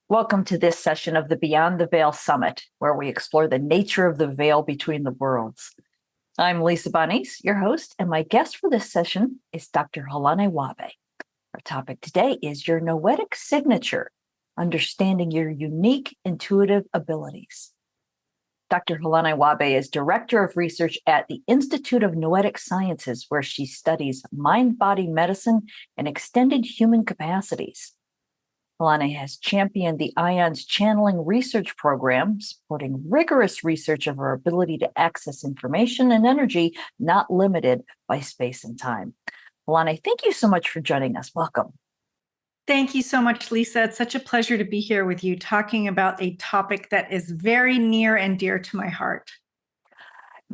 Welcome to this session of the Beyond the Veil Summit, where we explore the nature of the veil between the worlds. I'm Lisa Bonis, your host, and my guest for this session is Dr. Helané Wahbeh. Our topic today is your Noetic signature, understanding your unique intuitive abilities. Dr. Helané Wahbeh is Director of Research at the Institute of Noetic Sciences, where she studies mind-body medicine and extended human capacities. Helané has championed the IONS Channeling Research Program, supporting rigorous research of our ability to access information and energy not limited by space and time. Helané, thank you so much for joining us. Welcome. Thank you so much, Lisa. It's such a pleasure to be here with you, talking about a topic that is very near and dear to my heart.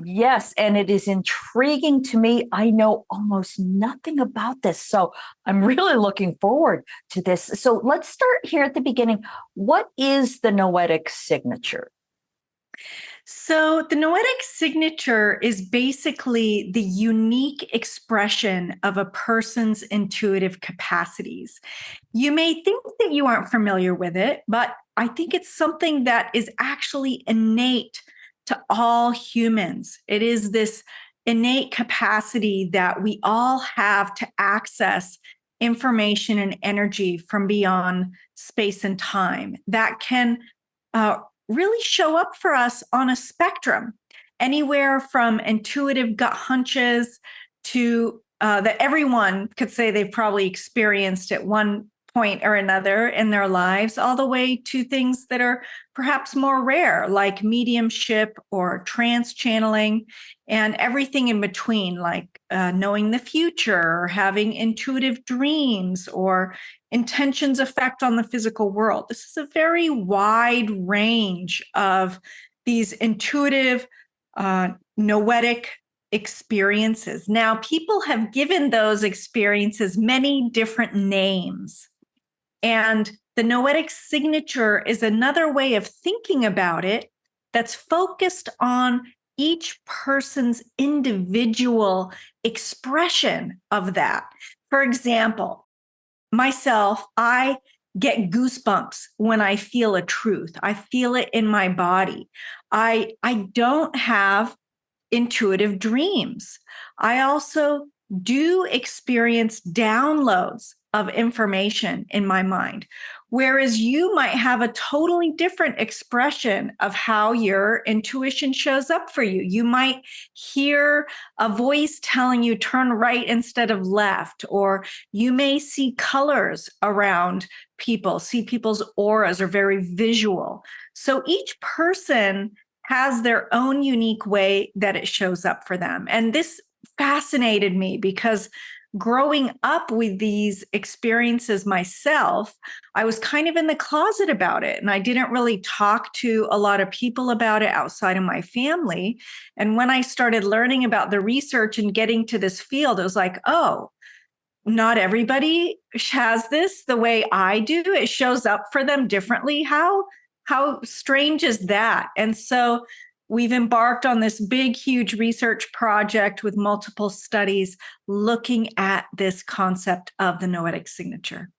Yes, and it is intriguing to me. I know almost nothing about this, so I'm really looking forward to this. So let's start here at the beginning. What is the Noetic signature? So the Noetic signature is basically the unique expression of a person's intuitive capacities. You may think that you aren't familiar with it, but I think it's something that is actually innate to all humans. It is this innate capacity that we all have to access information and energy from beyond space and time that can really show up for us on a spectrum, anywhere from intuitive gut hunches to that everyone could say they've probably experienced at one point or another in their lives, all the way to things that are perhaps more rare, like mediumship or trance channeling, and everything in between, like knowing the future, or having intuitive dreams, or intentions effect on the physical world. This is a very wide range of these intuitive, noetic experiences. Now, people have given those experiences many different names. And the Noetic signature is another way of thinking about it that's focused on each person's individual expression of that. For example, myself, I get goosebumps when I feel a truth. I feel it in my body. I don't have intuitive dreams. I also do experience downloads of information in my mind, whereas you might have a totally different expression of how your intuition shows up for you. You might hear a voice telling you turn right instead of left, or you may see colors around people, see people's auras are very visual. So each person has their own unique way that it shows up for them. And this fascinated me because growing up with these experiences myself, I was kind of in the closet about it. And I didn't really talk to a lot of people about it outside of my family. And when I started learning about the research and getting to this field, it was like, oh, not everybody has this the way I do. It shows up for them differently. How strange is that? And so we've embarked on this big, huge research project with multiple studies looking at this concept of the Noetic signature.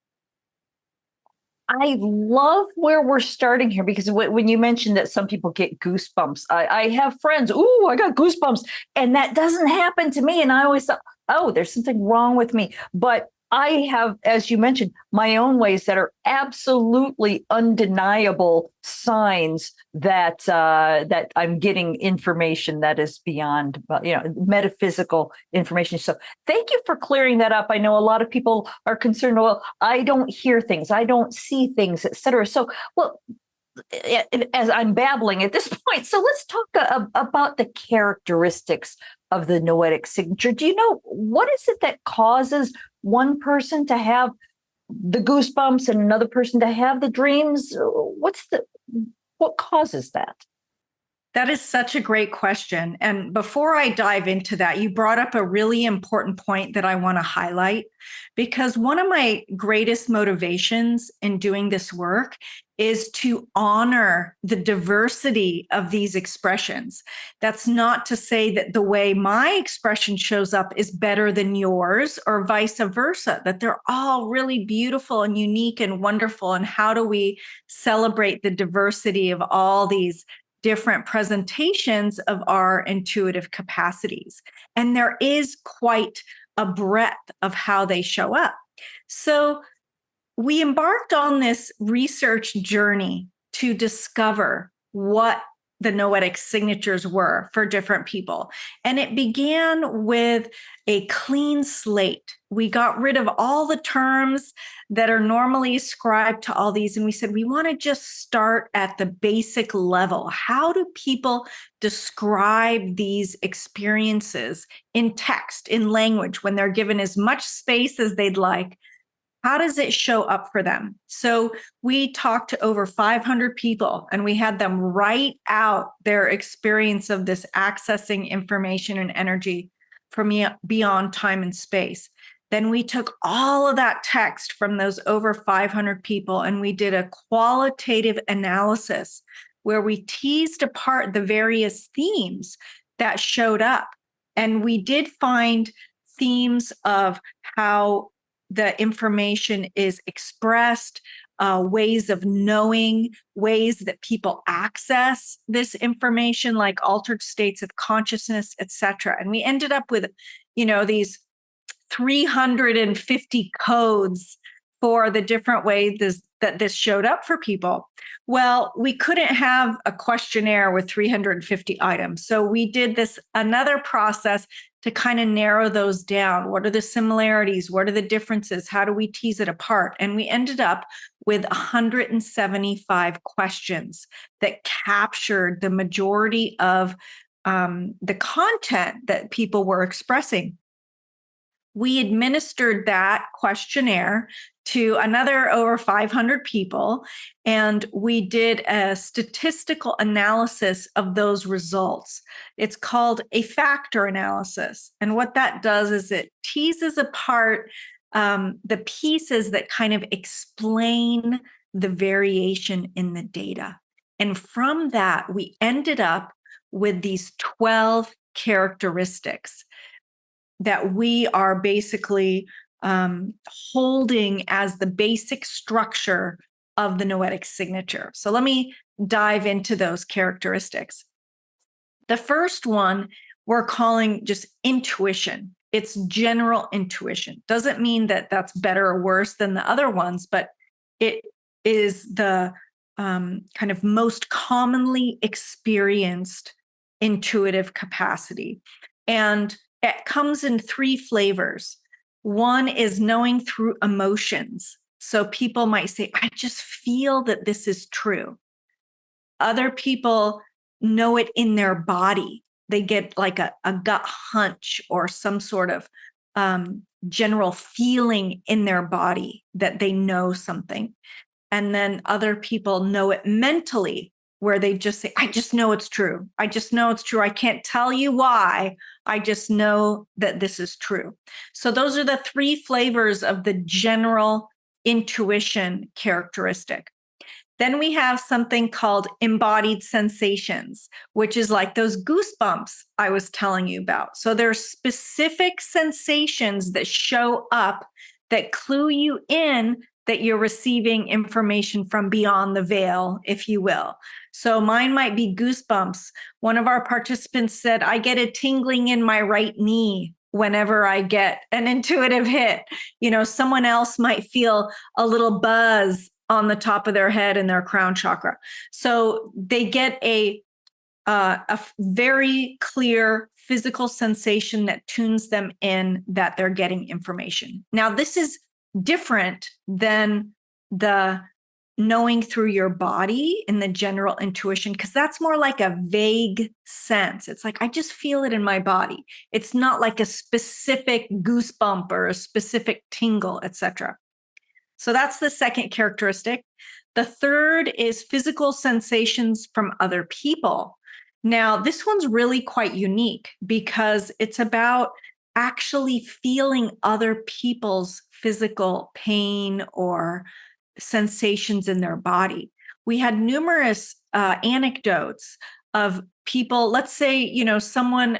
I love where we're starting here, because when you mentioned that some people get goosebumps, I have friends, ooh, I got goosebumps, and that doesn't happen to me. And I always thought, oh, there's something wrong with me. But I have, as you mentioned, my own ways that are absolutely undeniable signs that that I'm getting information that is beyond, metaphysical information. So thank you for clearing that up. I know a lot of people are concerned, well, I don't hear things, I don't see things, et cetera. So, well, as I'm babbling at this point, so let's talk about the characteristics of the Noetic signature. Do you know what is it that causes one person to have the goosebumps and another person to have the dreams? What causes that? That is such a great question. And before I dive into that, you brought up a really important point that I want to highlight, because one of my greatest motivations in doing this work is to honor the diversity of these expressions. That's not to say that the way my expression shows up is better than yours or vice versa, that they're all really beautiful and unique and wonderful. And how do we celebrate the diversity of all these different presentations of our intuitive capacities? And there is quite a breadth of how they show up. So we embarked on this research journey to discover what the noetic signatures were for different people. And it began with a clean slate. We got rid of all the terms that are normally ascribed to all these. And we said, we want to just start at the basic level. How do people describe these experiences in text, in language, when they're given as much space as they'd like? How does it show up for them? So we talked to over 500 people, and we had them write out their experience of this accessing information and energy from beyond time and space. Then we took all of that text from those over 500 people, and we did a qualitative analysis where we teased apart the various themes that showed up. And we did find themes of how the information is expressed, ways of knowing, ways that people access this information, like altered states of consciousness, etc. And we ended up with, these 350 codes for the different ways that this showed up for people. Well, we couldn't have a questionnaire with 350 items. So we did another process to kind of narrow those down. What are the similarities? What are the differences? How do we tease it apart? And we ended up with 175 questions that captured the majority of the content that people were expressing. We administered that questionnaire to another over 500 people, and we did a statistical analysis of those results. It's called a factor analysis. And what that does is it teases apart the pieces that kind of explain the variation in the data. And from that, we ended up with these 12 characteristics that we are basically holding as the basic structure of the noetic signature. So let me dive into those characteristics. The first one we're calling just intuition. It's general intuition. Doesn't mean that that's better or worse than the other ones, but it is the kind of most commonly experienced intuitive capacity. And it comes in three flavors. One is knowing through emotions. So people might say, I just feel that this is true. Other people know it in their body. They get like a gut hunch or some sort of general feeling in their body that they know something. And then other people know it mentally, where they just say, I just know it's true. I just know it's true. I can't tell you why. I just know that this is true. So those are the three flavors of the general intuition characteristic. Then we have something called embodied sensations, which is like those goosebumps I was telling you about. So there's specific sensations that show up that clue you in that you're receiving information from beyond the veil, if you will. So mine might be goosebumps. One of our participants said, I get a tingling in my right knee whenever I get an intuitive hit. Someone else might feel a little buzz on the top of their head in their crown chakra. So they get a very clear physical sensation that tunes them in that they're getting information. Now, this is different than the knowing through your body in the general intuition, because that's more like a vague sense. It's like, I just feel it in my body. It's not like a specific goosebump or a specific tingle, etc. So that's the second characteristic. The third is physical sensations from other people. Now, this one's really quite unique because it's about actually feeling other people's physical pain or sensations in their body. We had numerous anecdotes of people, let's say, someone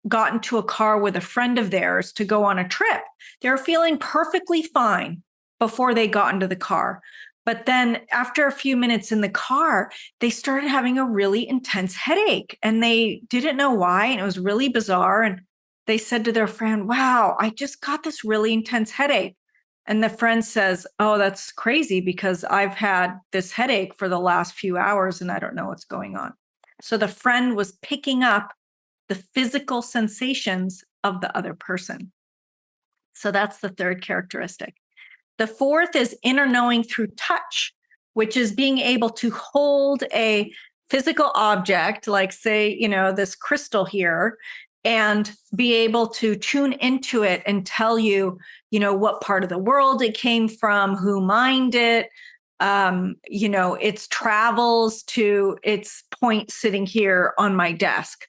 got into a car with a friend of theirs to go on a trip. They're feeling perfectly fine before they got into the car. But then after a few minutes in the car, they started having a really intense headache and they didn't know why. And it was really bizarre. And they said to their friend, "Wow, I just got this really intense headache." And the friend says, "Oh, that's crazy because I've had this headache for the last few hours and I don't know what's going on." So the friend was picking up the physical sensations of the other person. So that's the third characteristic. The fourth is inner knowing through touch, which is being able to hold a physical object, like say, this crystal here, and be able to tune into it and tell you, what part of the world it came from, who mined it, its travels to its point sitting here on my desk.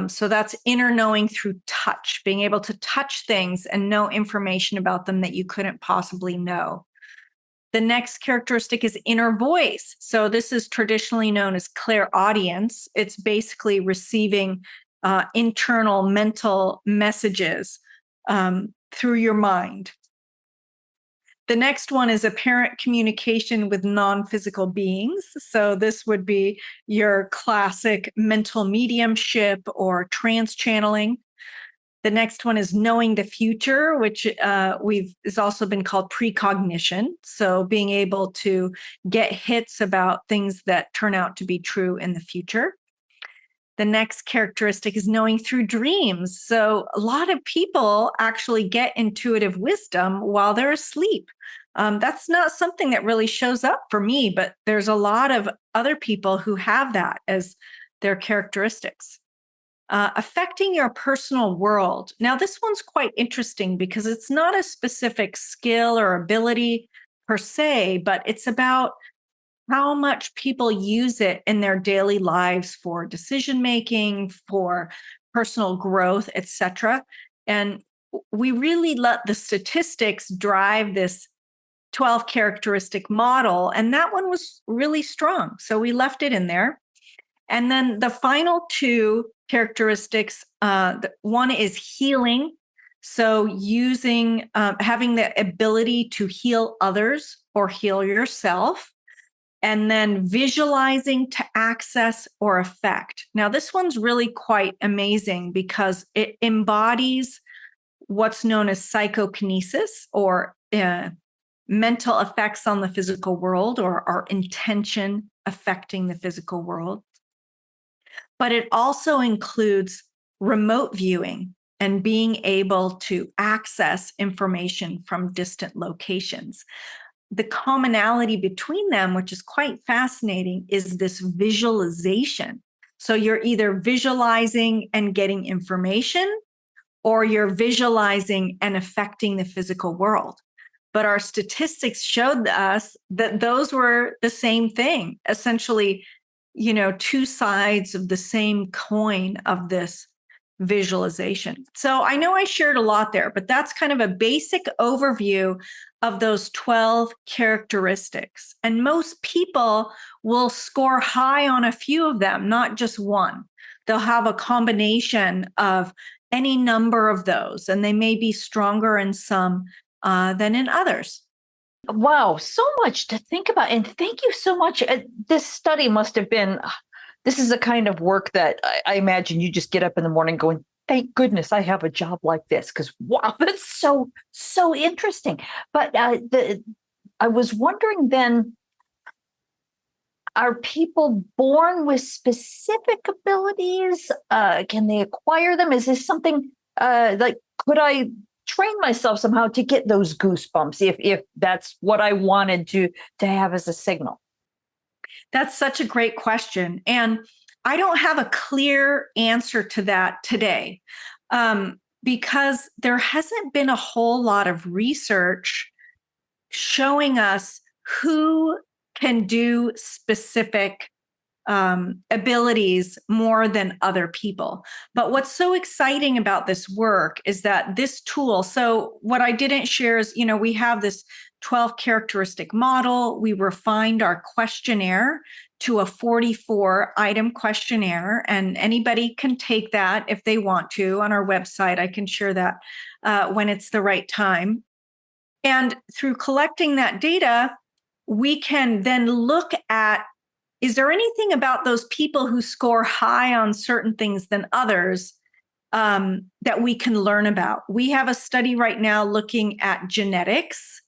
So that's inner knowing through touch, being able to touch things and know information about them that you couldn't possibly know. The next characteristic is inner voice. So this is traditionally known as clairaudience. It's basically receiving internal mental messages through your mind. The next one is apparent communication with non-physical beings. So this would be your classic mental mediumship or trance channeling. The next one is knowing the future, which is also been called precognition. So being able to get hits about things that turn out to be true in the future. The next characteristic is knowing through dreams. So a lot of people actually get intuitive wisdom while they're asleep. That's not something that really shows up for me, but there's a lot of other people who have that as their characteristics. Affecting your personal world. Now, this one's quite interesting because it's not a specific skill or ability per se, but it's about how much people use it in their daily lives for decision making, for personal growth, etc. And we really let the statistics drive this 12 characteristic model, and that one was really strong. So we left it in there. And then the final two characteristics, one is healing. So having the ability to heal others or heal yourself. And then visualizing to access or affect. Now, this one's really quite amazing because it embodies what's known as psychokinesis or mental effects on the physical world or our intention affecting the physical world. But it also includes remote viewing and being able to access information from distant locations. The commonality between them, which is quite fascinating, is this visualization. So you're either visualizing and getting information, or you're visualizing and affecting the physical world. But our statistics showed us that those were the same thing, essentially, two sides of the same coin of this visualization. So I know I shared a lot there, but that's kind of a basic overview of those 12 characteristics. And most people will score high on a few of them, not just one. They'll have a combination of any number of those, and they may be stronger in some than in others. Wow, so much to think about. And thank you so much. This study must have been, this is the kind of work that I imagine you just get up in the morning going, thank goodness I have a job like this. Because wow, that's so interesting. But I was wondering then, are people born with specific abilities? Can they acquire them? Is this something like, could I train myself somehow to get those goosebumps if that's what I wanted to have as a signal? That's such a great question. And I don't have a clear answer to that today because there hasn't been a whole lot of research showing us who can do specific abilities more than other people. But what's so exciting about this work is that this tool, so what I didn't share is, we have this 12 characteristic model. We refined our questionnaire to a 44 item questionnaire, and anybody can take that if they want to on our website. I can share that when it's the right time. And through collecting that data, we can then look at, is there anything about those people who score high on certain things than others that we can learn about? We have a study right now looking at genetics,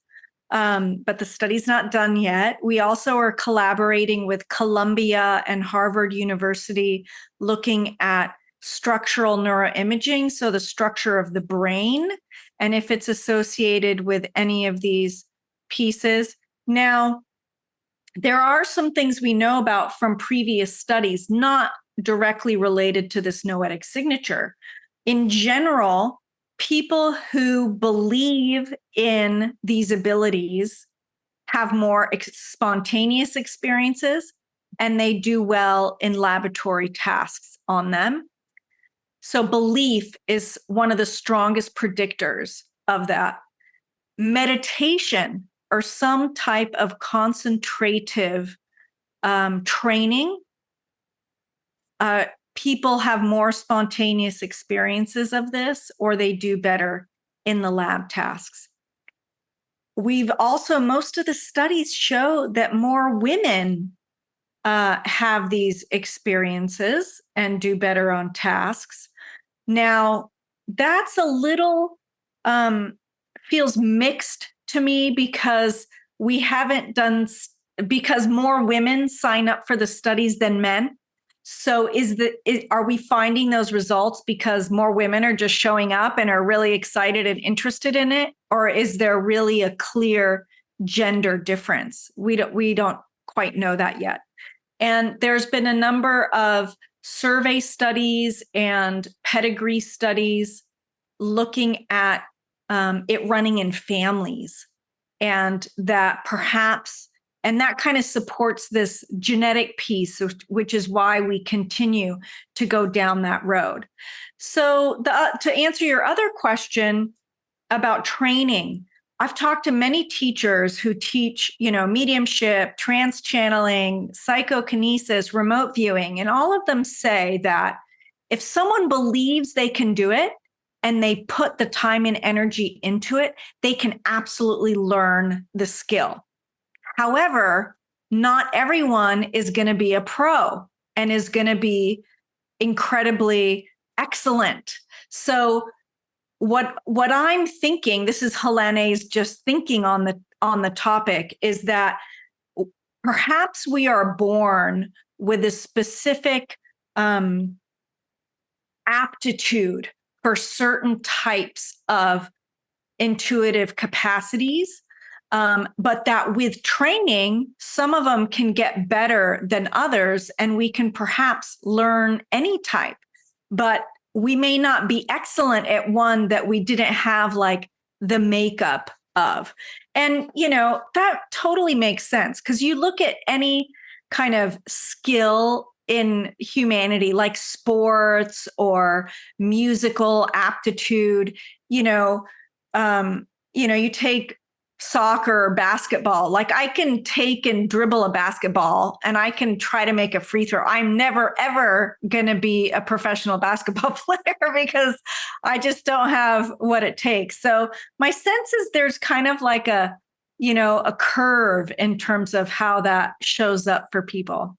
but the study's not done yet. We also are collaborating with Columbia and Harvard University looking at structural neuroimaging, so the structure of the brain, and if it's associated with any of these pieces. Now, there are some things we know about from previous studies, not directly related to this noetic signature. In general, people who believe in these abilities have more spontaneous experiences, and they do well in laboratory tasks on them. So belief is one of the strongest predictors of that. Meditation or some type of concentrative training, people have more spontaneous experiences of this, or they do better in the lab tasks. We've also, most of the studies show that more women have these experiences and do better on tasks. Now, that's a little, feels mixed to me because we haven't done, because more women sign up for the studies than men. So are we finding those results because more women are just showing up and are really excited and interested in it? Or is there really a clear gender difference? We don't quite know that yet. And there's been a number of survey studies and pedigree studies looking at it running in families, and that perhaps, and that kind of supports this genetic piece, which is why we continue to go down that road. So to answer your other question about training, I've talked to many teachers who teach, mediumship, trance channeling, psychokinesis, remote viewing, and all of them say that if someone believes they can do it and they put the time and energy into it, they can absolutely learn the skill. However, not everyone is going to be a pro and is going to be incredibly excellent. So what I'm thinking, this is Helané's just thinking on the topic, is that perhaps we are born with a specific aptitude for certain types of intuitive capacities, but that with training, some of them can get better than others, and we can perhaps learn any type, but we may not be excellent at one that we didn't have like the makeup of. And, that totally makes sense, because you look at any kind of skill in humanity, like sports or musical aptitude, you take soccer or basketball. Like, I can take and dribble a basketball and I can try to make a free throw. I'm never, ever going to be a professional basketball player because I just don't have what it takes. So my sense is there's kind of like a curve in terms of how that shows up for people.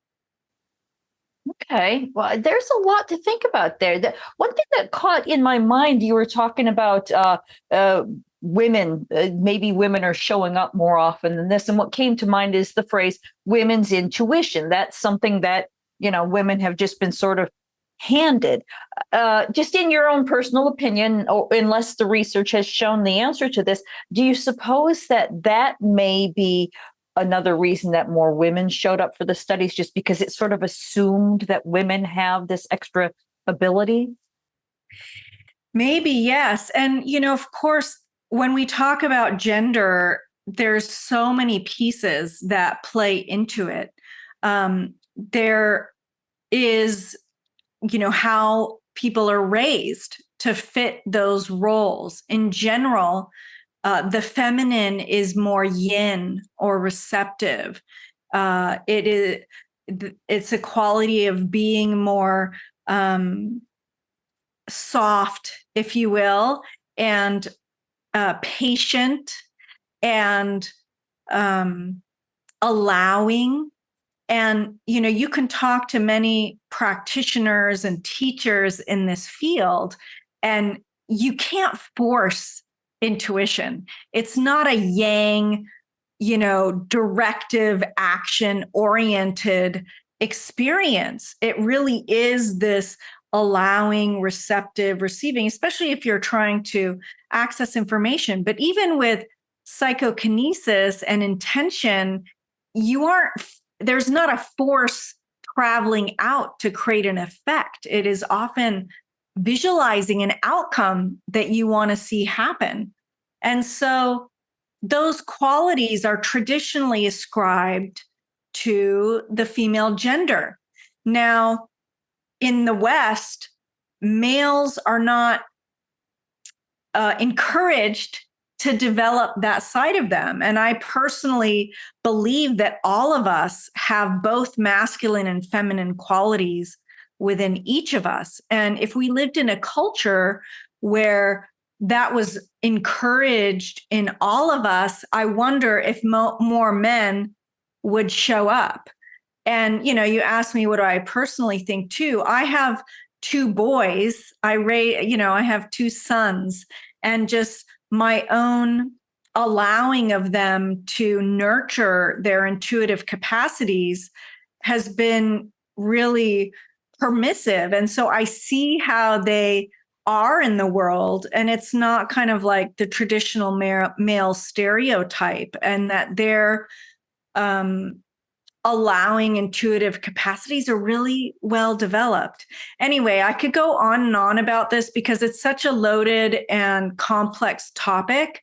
Okay. Well, there's a lot to think about there. One thing that caught in my mind, you were talking about women, maybe women are showing up more often than this. And what came to mind is the phrase women's intuition. That's something that, women have just been sort of handed. Just in your own personal opinion, or unless the research has shown the answer to this, do you suppose that may be another reason that more women showed up for the studies, just because it's sort of assumed that women have this extra ability? Maybe, yes. And, of course, when we talk about gender, there's so many pieces that play into it. there is, how people are raised to fit those roles. In general, the feminine is more yin or receptive. It's a quality of being more soft, if you will, and patient and allowing. And, you can talk to many practitioners and teachers in this field, and you can't force intuition. It's not a yang, directive, action oriented experience. It really is this allowing, receptive, receiving, especially if you're trying to access information. But even with psychokinesis and intention, there's not a force traveling out to create an effect. It is often visualizing an outcome that you want to see happen. And so those qualities are traditionally ascribed to the female gender. Now, in the West, males are not encouraged to develop that side of them. And I personally believe that all of us have both masculine and feminine qualities within each of us. And if we lived in a culture where that was encouraged in all of us, I wonder if more men would show up. And, you asked me what do I personally think too. I have two boys. I have two sons, and just my own allowing of them to nurture their intuitive capacities has been really permissive. And so I see how they are in the world, and it's not kind of like the traditional male stereotype, and that they're allowing intuitive capacities are really well developed. Anyway, I could go on and on about this because it's such a loaded and complex topic.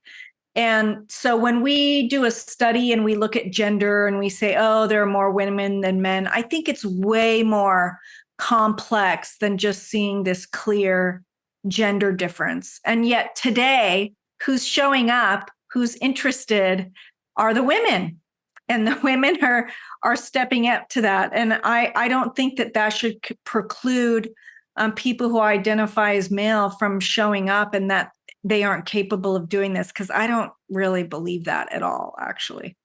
And so when we do a study and we look at gender and we say, oh, there are more women than men, I think it's way more complex than just seeing this clear gender difference. And yet today, who's showing up, who's interested, are the women. And the women are stepping up to that. And I don't think that should preclude people who identify as male from showing up, and that they aren't capable of doing this, because I don't really believe that at all, actually.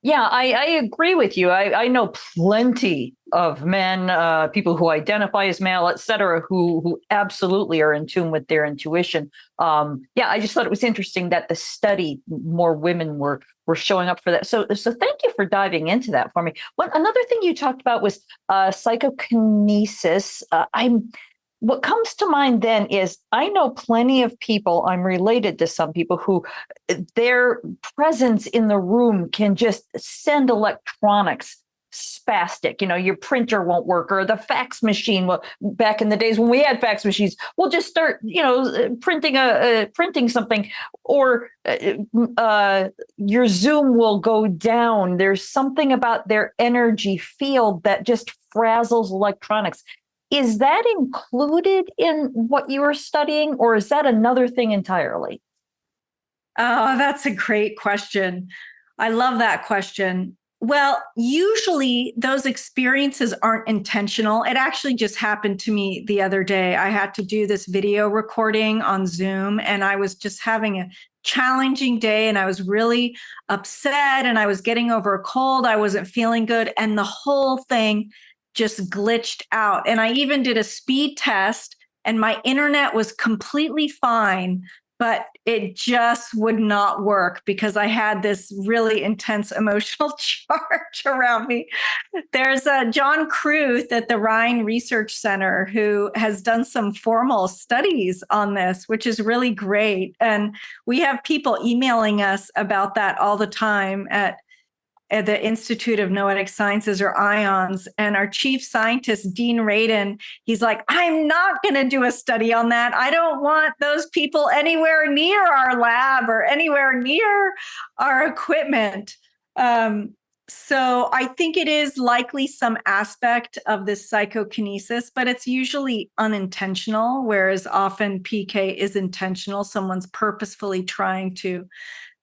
Yeah, I agree with you. I know plenty of men, people who identify as male, et cetera, who absolutely are in tune with their intuition. Yeah, I just thought it was interesting that the study, more women were showing up for that. So thank you for diving into that for me. Another thing you talked about was psychokinesis. What comes to mind then is I know plenty of people, I'm related to some people who their presence in the room can just send electronics spastic. Your printer won't work, or the fax machine. Well, back in the days when we had fax machines, we'll just start, printing something, or your Zoom will go down. There's something about their energy field that just frazzles electronics. Is that included in what you were studying, or is that another thing entirely? Oh, that's a great question. I love that question. Well, usually those experiences aren't intentional. It actually just happened to me the other day. I had to do this video recording on Zoom, and I was just having a challenging day, and I was really upset, and I was getting over a cold. I wasn't feeling good, and the whole thing just glitched out. And I even did a speed test, and my internet was completely fine, but it just would not work because I had this really intense emotional charge around me. There's John Kruth at the Rhine Research Center who has done some formal studies on this, which is really great. And we have people emailing us about that all the time at the Institute of Noetic Sciences, or IONS. And our chief scientist, Dean Radin, he's like, I'm not going to do a study on that. I don't want those people anywhere near our lab or anywhere near our equipment. So I think it is likely some aspect of this psychokinesis, but it's usually unintentional, whereas often PK is intentional. Someone's purposefully trying to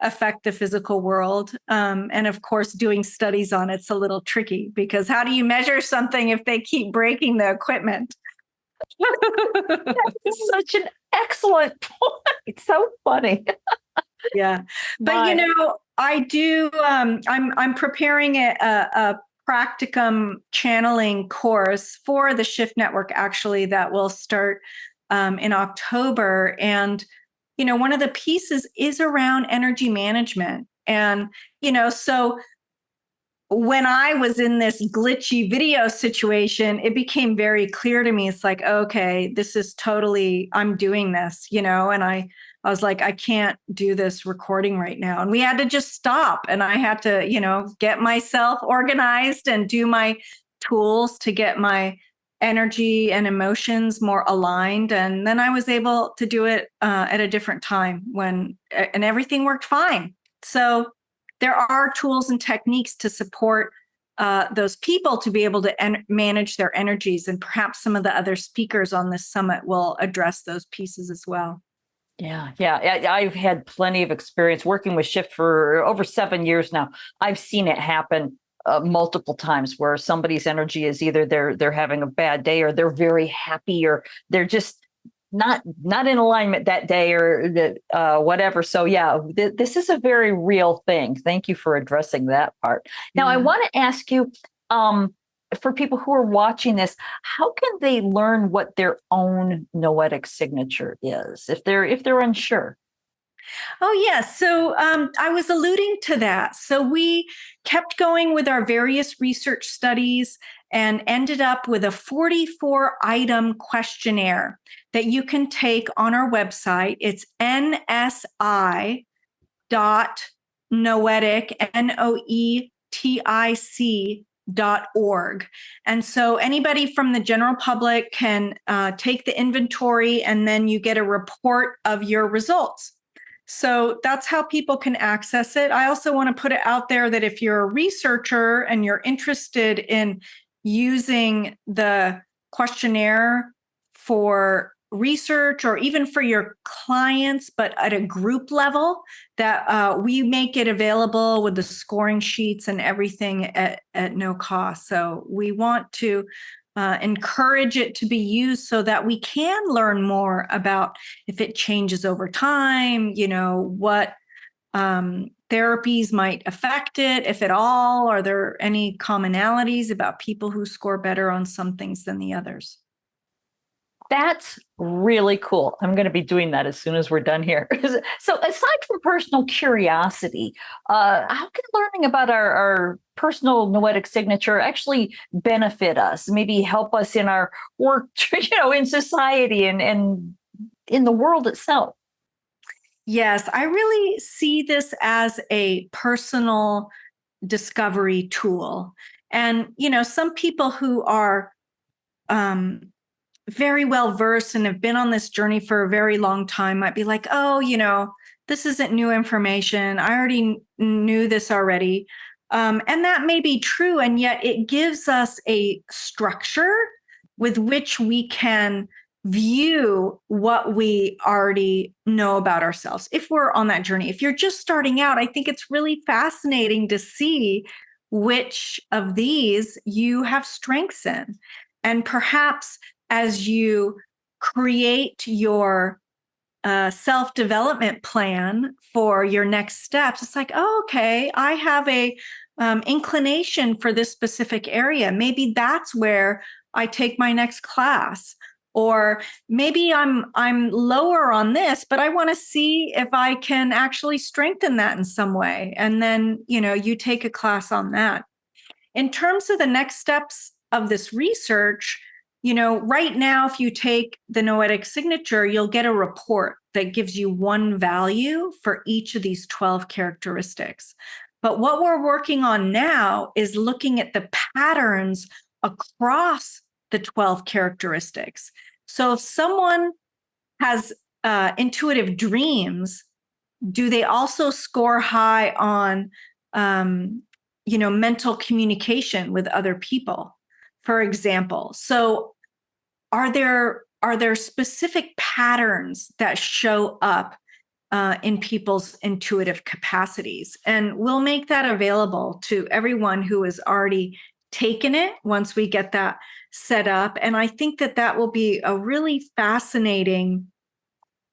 affect the physical world. And of course, doing studies on it's a little tricky because how do you measure something if they keep breaking the equipment? That's such an excellent point. It's so funny. Yeah, but I do. I'm preparing a practicum channeling course for the Shift Network actually that will start in October, and one of the pieces is around energy management, and so when I was in this glitchy video situation, it became very clear to me. It's like, okay, this is totally, I'm doing this, and I was like, I can't do this recording right now. And we had to just stop. And I had to, get myself organized and do my tools to get my energy and emotions more aligned. And then I was able to do it at a different time and everything worked fine. So there are tools and techniques to support those people to be able to manage their energies. And perhaps some of the other speakers on this summit will address those pieces as well. Yeah. I've had plenty of experience working with Shift for over 7 years now. I've seen it happen multiple times where somebody's energy is either they're having a bad day or they're very happy or they're just not in alignment that day or whatever. So yeah, this is a very real thing. Thank you for addressing that part. Now I want to ask you, for people who are watching this, how can they learn what their own noetic signature is if they're unsure? Oh, yes. So I was alluding to that. So we kept going with our various research studies and ended up with a 44-item questionnaire that you can take on our website. It's nsi.noetic, Noetic.org. And so anybody from the general public can take the inventory and then you get a report of your results. So that's how people can access it. I also want to put it out there that if you're a researcher and you're interested in using the questionnaire for research or even for your clients, but at a group level, that we make it available with the scoring sheets and everything at no cost. So we want to encourage it to be used so that we can learn more about if it changes over time, what therapies might affect it, if at all. Are there any commonalities about people who score better on some things than the others? That's really cool. I'm going to be doing that as soon as we're done here. So aside from personal curiosity, how can learning about our personal noetic signature actually benefit us, maybe help us in our work, in society and in the world itself? Yes, I really see this as a personal discovery tool. And, some people who are very well versed and have been on this journey for a very long time might be like, oh, this isn't new information. I already knew this already. And that may be true. And yet it gives us a structure with which we can view what we already know about ourselves if we're on that journey. If you're just starting out, I think it's really fascinating to see which of these you have strengths in. And perhaps as you create your self-development plan for your next steps, it's like, oh, okay, I have a inclination for this specific area. Maybe that's where I take my next class. Or maybe I'm lower on this, but I want to see if I can actually strengthen that in some way. And then, you take a class on that. In terms of the next steps of this research, right now, if you take the noetic signature, you'll get a report that gives you one value for each of these 12 characteristics. But what we're working on now is looking at the patterns across the 12 characteristics. So if someone has intuitive dreams, do they also score high on mental communication with other people, for example. So are there specific patterns that show up in people's intuitive capacities? And we'll make that available to everyone who has already taken it once we get that set up. And I think that will be a really fascinating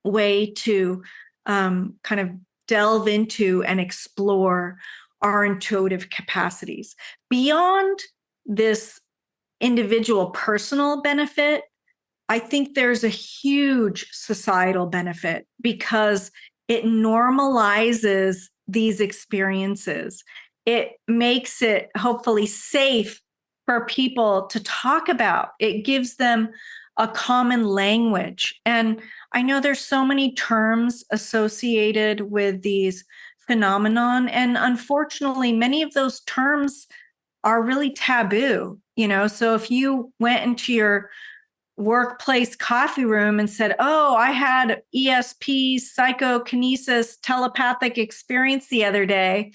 way to kind of delve into and explore our intuitive capacities. Beyond this individual personal benefit, I think there's a huge societal benefit because it normalizes these experiences. It makes it hopefully safe for people to talk about. It gives them a common language. And I know there's so many terms associated with these phenomenon. And unfortunately, many of those terms are really taboo. So if you went into your workplace coffee room and said, "Oh, I had ESP, psychokinesis, telepathic experience the other day,"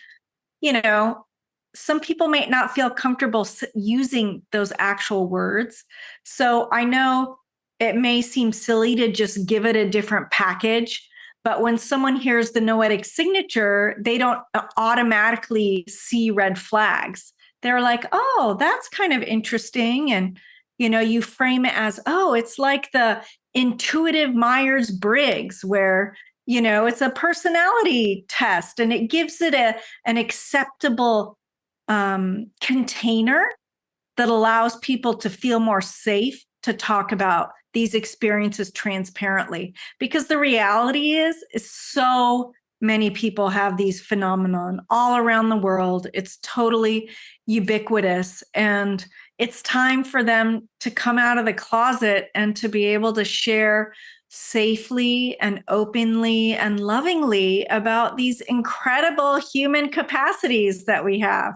some people might not feel comfortable using those actual words. So I know it may seem silly to just give it a different package, but when someone hears the Noetic signature, they don't automatically see red flags. They're like, "Oh, that's kind of interesting." And you frame it as, "Oh, it's like the intuitive Myers-Briggs where, it's a personality test and it gives it an acceptable container that allows people to feel more safe to talk about these experiences transparently." Because the reality is so many people have these phenomenon all around the world. It's totally ubiquitous. And it's time for them to come out of the closet and to be able to share safely and openly and lovingly about these incredible human capacities that we have.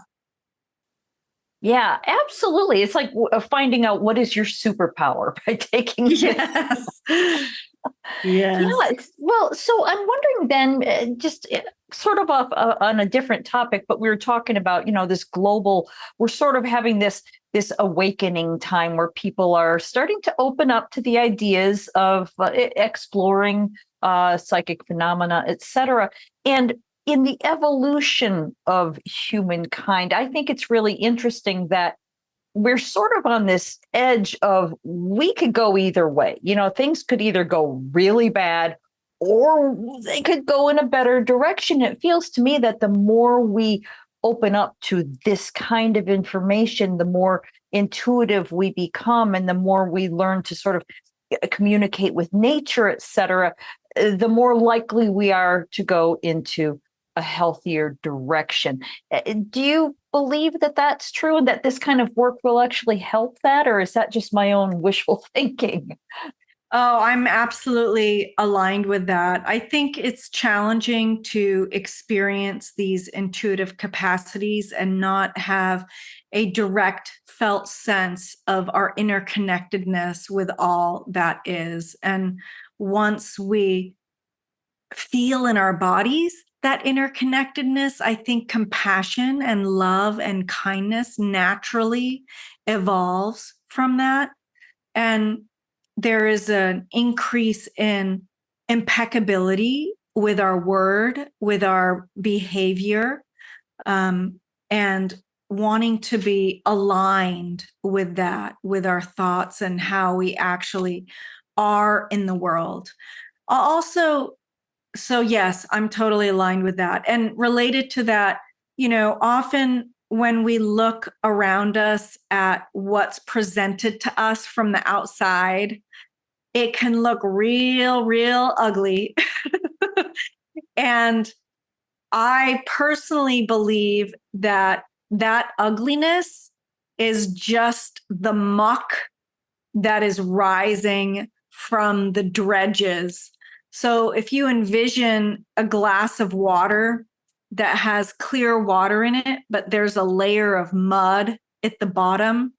Yeah, absolutely. It's like finding out what is your superpower by taking this. Yes. Yeah. Yes. Well, so I'm wondering then, just sort of off on a different topic, but we were talking about, this global, we're sort of having this awakening time where people are starting to open up to the ideas of exploring psychic phenomena, et cetera. And in the evolution of humankind, I think it's really interesting that we're sort of on this edge of we could go either way. Things could either go really bad or they could go in a better direction. It feels to me that the more we open up to this kind of information, the more intuitive we become and the more we learn to sort of communicate with nature, et cetera, the more likely we are to go into a healthier direction. Do you believe that that's true and that this kind of work will actually help that? Or is that just my own wishful thinking? Oh, I'm absolutely aligned with that. I think it's challenging to experience these intuitive capacities and not have a direct felt sense of our interconnectedness with all that is. And once we feel in our bodies that interconnectedness, I think compassion and love and kindness naturally evolves from that. And there is an increase in impeccability with our word, with our behavior, and wanting to be aligned with that, with our thoughts and how we actually are in the world. Also, so yes, I'm totally aligned with that. And related to that, often when we look around us at what's presented to us from the outside, it can look real, real ugly. And I personally believe that ugliness is just the muck that is rising from the dredges. So if you envision a glass of water that has clear water in it, but there's a layer of mud at the bottom,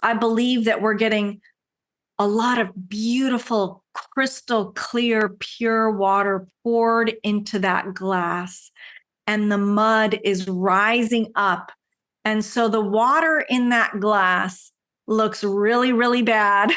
I believe that we're getting a lot of beautiful, crystal clear, pure water poured into that glass. and the mud is rising up. And so the water in that glass looks really, really bad.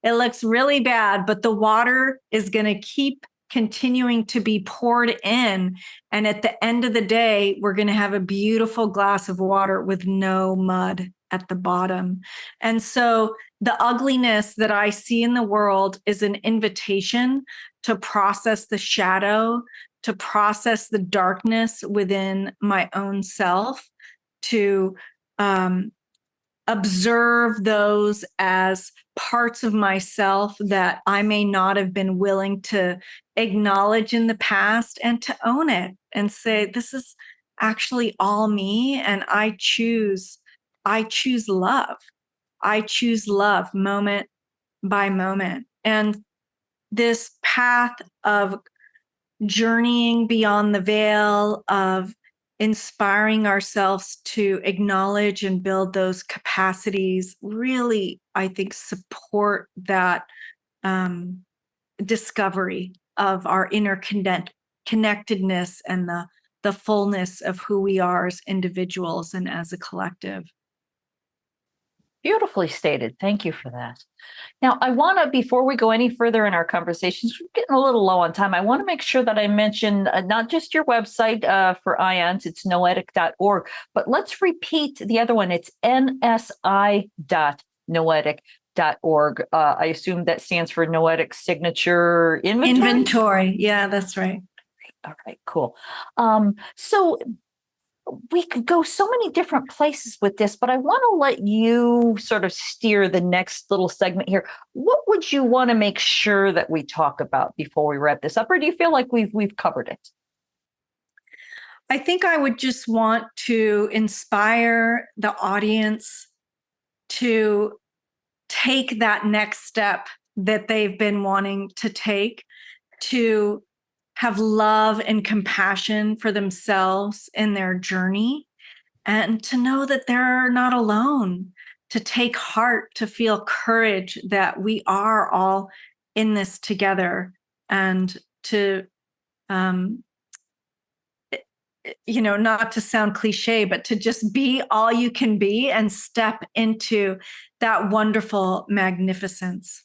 It looks really bad, but the water is going to keep continuing to be poured in. And at the end of the day, we're going to have a beautiful glass of water with no mud at the bottom. And so the ugliness that I see in the world is an invitation to process the shadow, to process the darkness within my own self, to observe those as parts of myself that I may not have been willing to acknowledge in the past, and to own it and say, this is actually all me. And I choose love. I choose love moment by moment. And this path of journeying beyond the veil, of inspiring ourselves to acknowledge and build those capacities, really, I think, support that discovery of our connectedness and the fullness of who we are as individuals and as a collective. Beautifully stated. Thank you for that. Now, I want to, before we go any further in our conversations, we're getting a little low on time. I want to make sure that I mention not just your website for ions, it's noetic.org, but let's repeat the other one. It's nsi.noetic.org. I assume that stands for Noetic Signature Inventory. Yeah, that's right. All right, cool. So we could go so many different places with this, but I want to let you sort of steer the next little segment here. What would you want to make sure that we talk about before we wrap this up, or do you feel like we've covered it? I think I would just want to inspire the audience to take that next step that they've been wanting to take, to have love and compassion for themselves in their journey, and to know that they're not alone, to take heart, to feel courage that we are all in this together, and to, not to sound cliche, but to just be all you can be and step into that wonderful magnificence.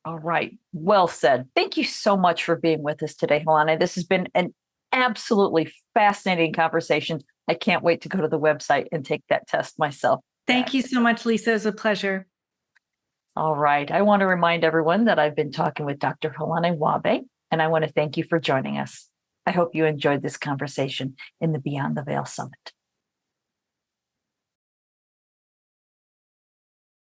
All right. Well said. Thank you so much for being with us today, Helané. This has been an absolutely fascinating conversation. I can't wait to go to the website and take that test myself. Thank you so much, Lisa. It was a pleasure. All right. I want to remind everyone that I've been talking with Dr. Helané Wahbeh, and I want to thank you for joining us. I hope you enjoyed this conversation in the Beyond the Veil Summit.